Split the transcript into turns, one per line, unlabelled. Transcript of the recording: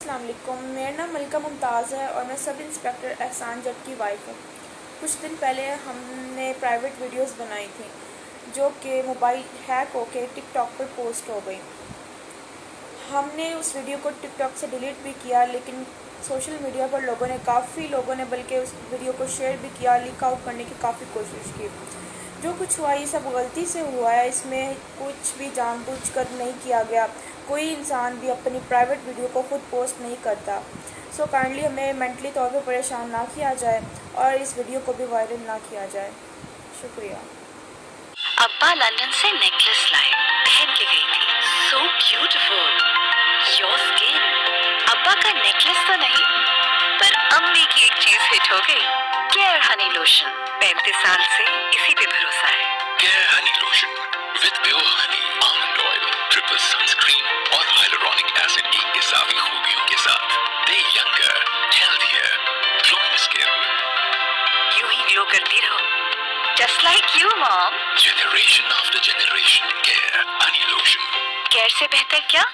अस्सलाम वालेकुम। मेरा नाम मलिका मुमताज़ है और मैं सब इंस्पेक्टर एहसान जट की वाइफ हूँ। कुछ दिन पहले हमने प्राइवेट वीडियोस बनाई थी जो कि मोबाइल हैक होके टिकटॉक पर पोस्ट हो गई। हमने उस वीडियो को टिकटॉक से डिलीट भी किया, लेकिन सोशल मीडिया पर काफ़ी लोगों ने बल्कि उस वीडियो को शेयर भी किया, लीक आउट करने की काफ़ी कोशिश की। जो कुछ हुआ ये सब गलती से हुआ है, इसमें कुछ भी जानबूझकर नहीं किया गया। कोई इंसान भी अपनी प्राइवेट वीडियो को खुद पोस्ट नहीं करता। सो काइंडली हमें मेंटली तौर पे परेशान ना किया जाए और इस वीडियो को भी वायरल ना किया जाए। शुक्रिया।
अब्बा लंदन से नेकलेस लाए, पहन के गई थी, सो ब्यूटीफुल, योर स्किन। अब्बा का नेकलेस तो नहीं, पर अम्मी की एक चीज हिट हो गई, केयर हनी लोशन। 35 साल से इसी पे भरोसा है।
Care Honey lotion with pure Honey, almond oil, triple sunscreen और हाइलुरोनिक एसिड की इजाफी खूबियों के साथ दे यंगर, हेल्थियर, ग्लोइंग स्किन।
यूं ही ग्लो करती रहो, just like you mom.
Generation after generation, care Honey lotion.
Care से बेहतर क्या?